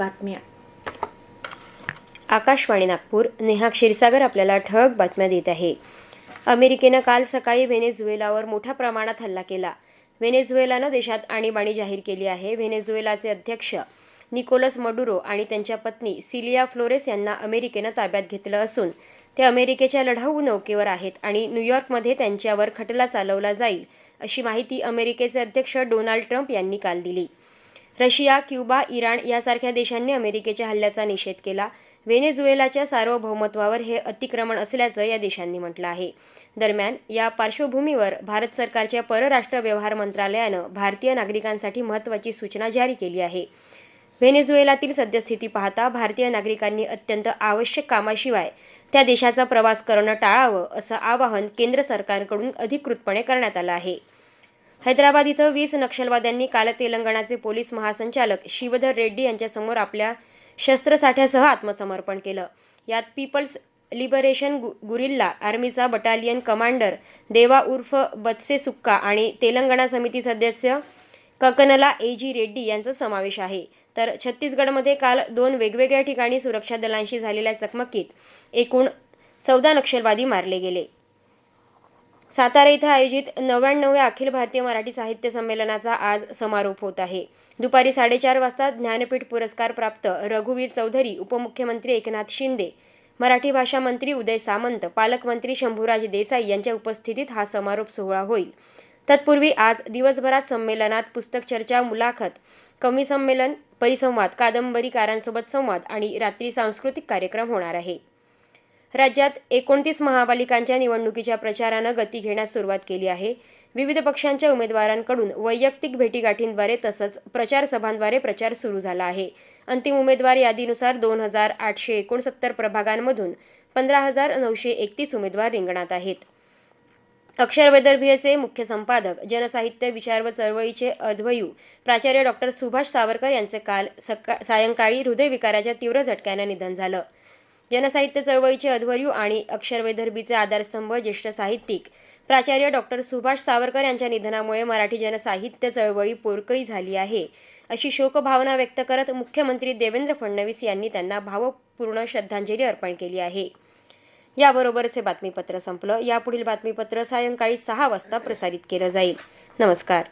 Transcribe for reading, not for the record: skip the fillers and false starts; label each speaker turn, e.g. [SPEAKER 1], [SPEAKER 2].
[SPEAKER 1] बातम्या.
[SPEAKER 2] आकाशवाणी नागपूर. नेहा क्षीरसागर आपल्याला ठळक बातम्या देत आहे. अमेरिकेनं काल सकाळी व्हेनेझुएलावर मोठ्या प्रमाणात हल्ला केला. व्हेनेझुएलानं देशात आणीबाणी जाहीर केली आहे. व्हेनेझुएलाचे अध्यक्ष निकोलस मडुरो आणि त्यांच्या पत्नी सिलिया फ्लोरेस यांना अमेरिकेनं ताब्यात घेतलं असून ते अमेरिकेच्या लढाऊ नौकेवर आहेत आणि न्यूयॉर्कमध्ये त्यांच्यावर खटला चालवला जाईल, अशी माहिती अमेरिकेचे अध्यक्ष डोनाल्ड ट्रम्प यांनी काल दिली. रशिया, क्युबा, इराण यासारख्या देशांनी अमेरिकेच्या हल्ल्याचा निषेध केला. व्हेनेझुएलाच्या सार्वभौमत्वावर हे अतिक्रमण असल्याचं या देशांनी म्हटलं आहे. दरम्यान, या पार्श्वभूमीवर भारत सरकारच्या परराष्ट्र व्यवहार मंत्रालयानं भारतीय नागरिकांसाठी महत्त्वाची सूचना जारी केली आहे. व्हेनेझुएलातील सद्यस्थिती पाहता भारतीय नागरिकांनी अत्यंत आवश्यक कामाशिवाय त्या देशाचा प्रवास करणं टाळावं, असं आवाहन केंद्र सरकारकडून अधिकृतपणे करण्यात आलं आहे. हैदराबाद इथं 20 नक्षलवाद्यांनी काल तेलंगणाचे पोलीस महासंचालक शिवधर रेड्डी यांच्यासमोर आपल्या शस्त्रसाठ्यासह आत्मसमर्पण केलं. यात पीपल्स लिबरेशन गुरिल्ला आर्मीचा बटालियन कमांडर देवा उर्फ बत्से सुक्का आणि तेलंगणा समिती सदस्य ककनला एजी रेड्डी यांचा समावेश आहे. तर छत्तीसगडमध्ये काल 2 वेगवेगळ्या ठिकाणी सुरक्षा दलांशी झालेल्या चकमकीत एकूण 14 नक्षलवादी मारले गेले. सातारा इथं आयोजित 99व्या अखिल भारतीय मराठी साहित्य संमेलनाचा आज समारोप होत आहे. दुपारी 4:30 वाजता ज्ञानपीठ पुरस्कार प्राप्त रघुवीर चौधरी, उपमुख्यमंत्री एकनाथ शिंदे, मराठी भाषा मंत्री उदय सामंत, पालकमंत्री शंभूराज देसाई यांच्या उपस्थितीत हा समारोप सोहळा होईल. तत्पूर्वी आज दिवसभरात संमेलनात पुस्तक चर्चा, मुलाखत, कवी संमेलन, परिसंवाद, कादंबरीकारांसोबत संवाद आणि रात्री सांस्कृतिक कार्यक्रम होणार आहे. राज्यात 29 महापालिकांच्या निवडणुकीच्या प्रचारानं गती घेण्यास सुरुवात केली आहे. विविध पक्षांच्या उमेदवारांकडून वैयक्तिक भेटीगाठींद्वारे तसंच प्रचार सभांद्वारे प्रचार सुरू झाला आहे. अंतिम उमेदवार यादीनुसार 2869 प्रभागांमधून 15,931 उमेदवार रिंगणात आहेत. अक्षर वैदर्भीयचे मुख्य संपादक, जनसाहित्य विचार व चळवळीचे अध्वर्यू प्राचार्य डॉ. सुभाष सावरकर यांचे काल सायंकाळी हृदयविकाराच्या तीव्र झटक्यानं निधन झालं. जनसाहित्य चळवळीचे अध्वर्यू आणि अक्षर वैदर्भीचे आधारस्तंभ ज्येष्ठ साहित्यिक प्राचार्य डॉ. सुभाष सावरकर यांच्या निधनामुळे मराठी जनसाहित्य चळवळी पोरकळी झाली आहे, अशी शोकभावना व्यक्त करत मुख्यमंत्री देवेंद्र फडणवीस यांनी त्यांना भावपूर्ण श्रद्धांजली अर्पण केली आहे. याबरोबरच हे बातमीपत्र संपलं. यापुढील बातमीपत्र सायंकाळी 6 वाजता प्रसारित केलं जाईल. नमस्कार.